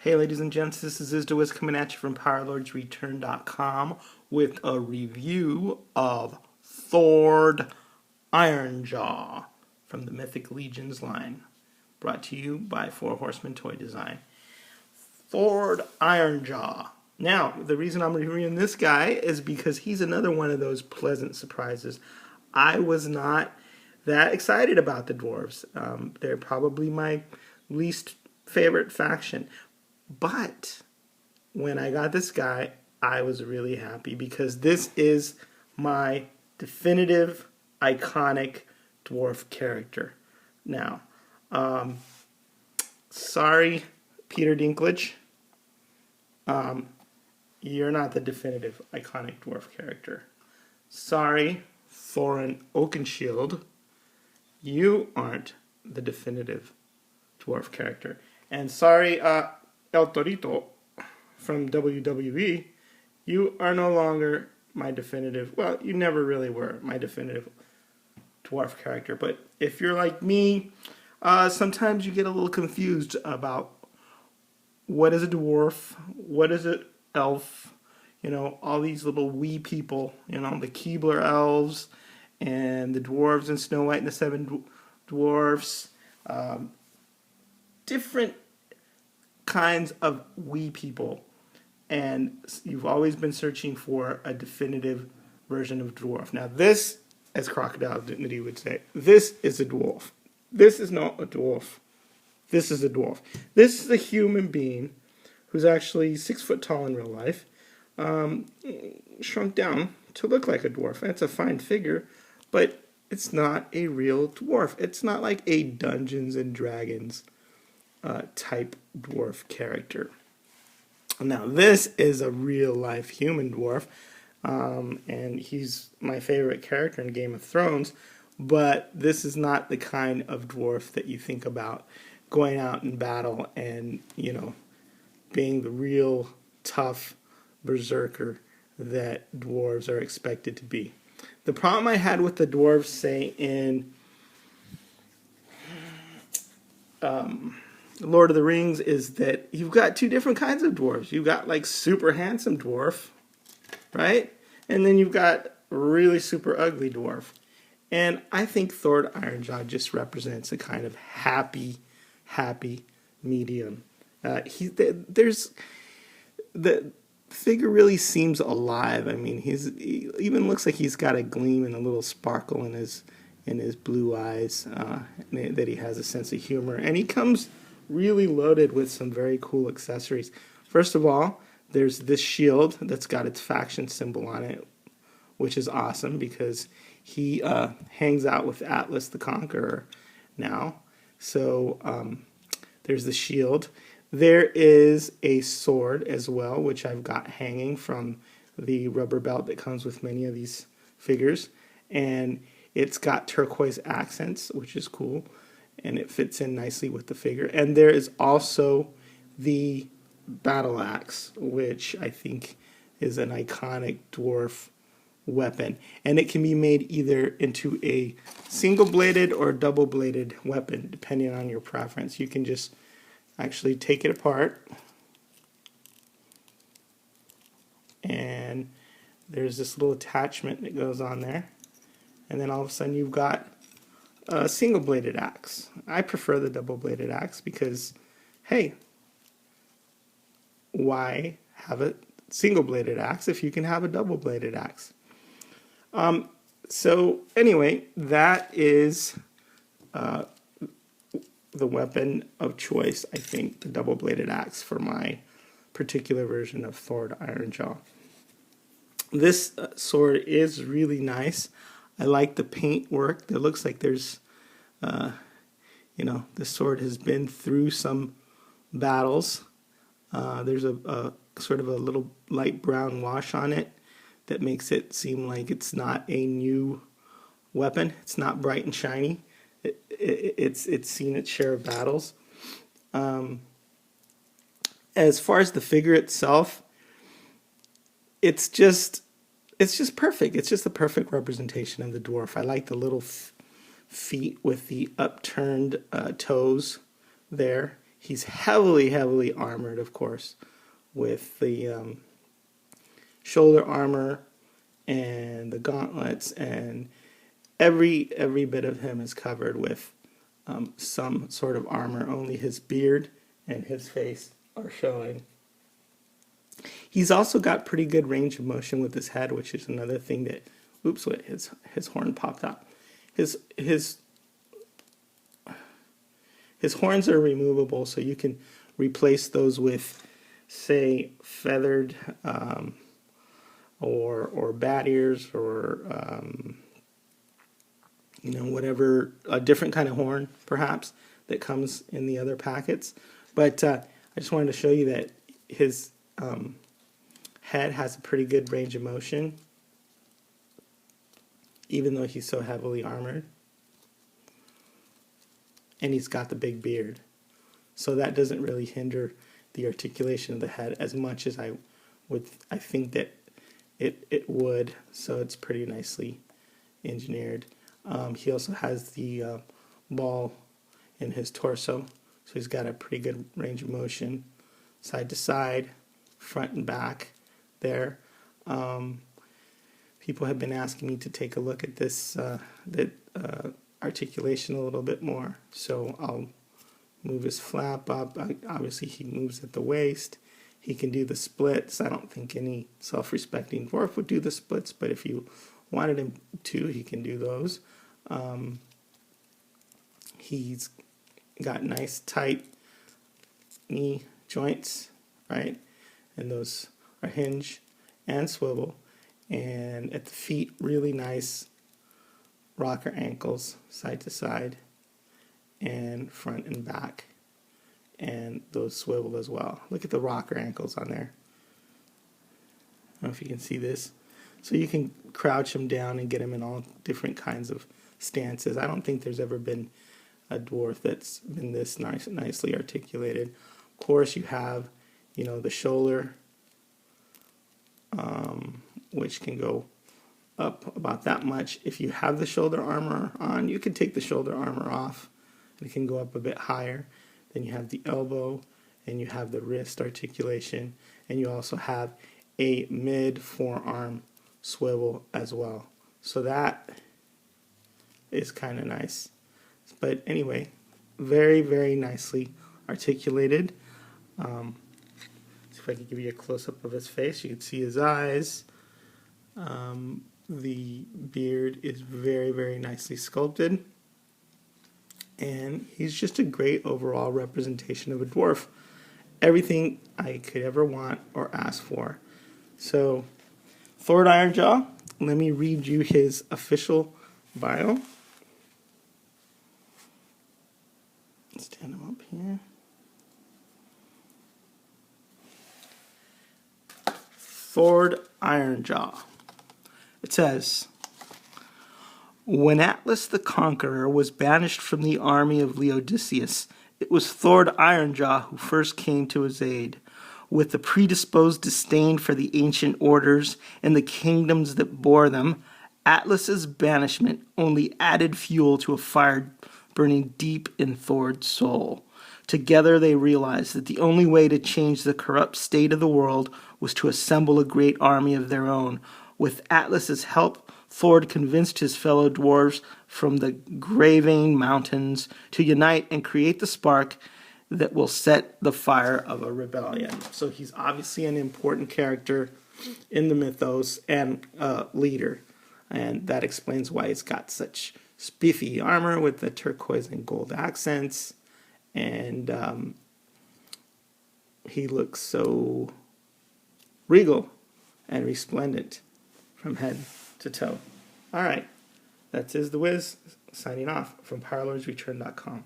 Hey ladies and gents, this is Izdawiz coming at you from PowerLordsReturn.com with a review of Thord Ironjaw from the Mythic Legions line, brought to you by Four Horsemen Toy Design. Thord Ironjaw. Now, the reason I'm reviewing this guy is because he's another one of those pleasant surprises. I was not that excited about the dwarves. They're probably my least favorite faction. But when I got this guy, I was really happy because this is my definitive, iconic dwarf character. Now, sorry, Peter Dinklage, you're not the definitive, iconic dwarf character. Sorry, Thorin Oakenshield, you aren't the definitive dwarf character. And sorry, El Torito from WWE, you are no longer my definitive, well, you never really were my definitive dwarf character. But if you're like me, sometimes you get a little confused about what is a dwarf, what is an elf, you know, all these little wee people, you know, the Keebler elves and the dwarves in Snow White and the Seven Dwarfs, different kinds of wee people, and you've always been searching for a definitive version of dwarf. Now this, as Crocodile Dignity would say, this is a dwarf. This is not a dwarf. This is a dwarf. This is a human being who's actually 6 foot tall in real life, shrunk down to look like a dwarf. That's a fine figure, but it's not a real dwarf. It's not like a Dungeons and Dragons type dwarf character. Now this is a real life human dwarf, and he's my favorite character in Game of Thrones, but this is not the kind of dwarf that you think about going out in battle and, you know, being the real tough berserker that dwarves are expected to be. The problem I had with the dwarves, say in Lord of the Rings, is that you've got two different kinds of dwarves. You've got like super handsome dwarf, right? And then you've got really super ugly dwarf. And I think Thord Ironjaw just represents a kind of happy medium. The figure really seems alive. I mean, he even looks like he's got a gleam and a little sparkle in his blue eyes, that he has a sense of humor. And he comes really loaded with some very cool accessories. First of all, there's this shield that's got its faction symbol on it, which is awesome because he hangs out with Atlas the Conqueror now. So there's the shield. There is a sword as well, which I've got hanging from the rubber belt that comes with many of these figures. And it's got turquoise accents, which is cool. And it fits in nicely with the figure. And there is also the battle axe, which I think is an iconic dwarf weapon. And it can be made either into a single-bladed or double-bladed weapon, depending on your preference. You can just actually take it apart. And there's this little attachment that goes on there. And then all of a sudden you've got a single-bladed axe. I prefer the double-bladed axe because, hey, why have a single-bladed axe if you can have a double-bladed axe? So anyway, that is the weapon of choice, I think, the double-bladed axe for my particular version of Thord Ironjaw. This sword is really nice. I like the paint work. It looks like there's, you know, the sword has been through some battles. There's a sort of a little light brown wash on it that makes it seem like it's not a new weapon. It's not bright and shiny. It's seen its share of battles. As far as the figure itself, it's just perfect. It's just the perfect representation of the dwarf. I like the little feet with the upturned toes there. He's heavily armored, of course, with the shoulder armor and the gauntlets, and every bit of him is covered with some sort of armor. Only his beard and his face are showing. He's also got pretty good range of motion with his head, which is another thing that, oops, wait, his horn popped out. His horns are removable, so you can replace those with, say, feathered or bat ears, or whatever, a different kind of horn perhaps that comes in the other packets. But I just wanted to show you that his head has a pretty good range of motion, even though he's so heavily armored. And he's got the big beard, so that doesn't really hinder the articulation of the head as much as I think that it would. So it's pretty nicely engineered. He also has the ball in his torso, so he's got a pretty good range of motion, side to side, front and back there. People have been asking me to take a look at this articulation a little bit more, so I'll move his flap up. Obviously he moves at the waist. He can do the splits. I don't think any self-respecting dwarf would do the splits, but if you wanted him to, he can do those. He's got nice tight knee joints, right? And those are hinge and swivel. And at the feet, really nice rocker ankles, side to side, and front and back. And those swivel as well. Look at the rocker ankles on there. I don't know if you can see this. So you can crouch him down and get him in all different kinds of stances. I don't think there's ever been a dwarf that's been this nicely articulated. Of course, you have, the shoulder, which can go up about that much. If you have the shoulder armor on, you can take the shoulder armor off, and it can go up a bit higher. Then you have the elbow, and you have the wrist articulation, and you also have a mid forearm swivel as well. So that is kind of nice. But anyway, very nicely articulated. See if I can give you a close-up of his face. You can see his eyes. The beard is very nicely sculpted. And he's just a great overall representation of a dwarf. Everything I could ever want or ask for. So, Thord Ironjaw, let me read you his official bio. Stand him up here. Thord Ironjaw. It says, when Atlas the Conqueror was banished from the army of Laodiceus, it was Thord Ironjaw who first came to his aid. With the predisposed disdain for the ancient orders and the kingdoms that bore them, Atlas's banishment only added fuel to a fire burning deep in Thord's soul. Together they realized that the only way to change the corrupt state of the world was to assemble a great army of their own. With Atlas's help, Thord convinced his fellow dwarves from the Gravane Mountains to unite and create the spark that will set the fire of a rebellion. So he's obviously an important character in the mythos and leader. And that explains why he's got such spiffy armor with the turquoise and gold accents. And he looks so regal and resplendent from head to toe. All right, that's Is the Wiz, signing off from PowerLordsReturn.com.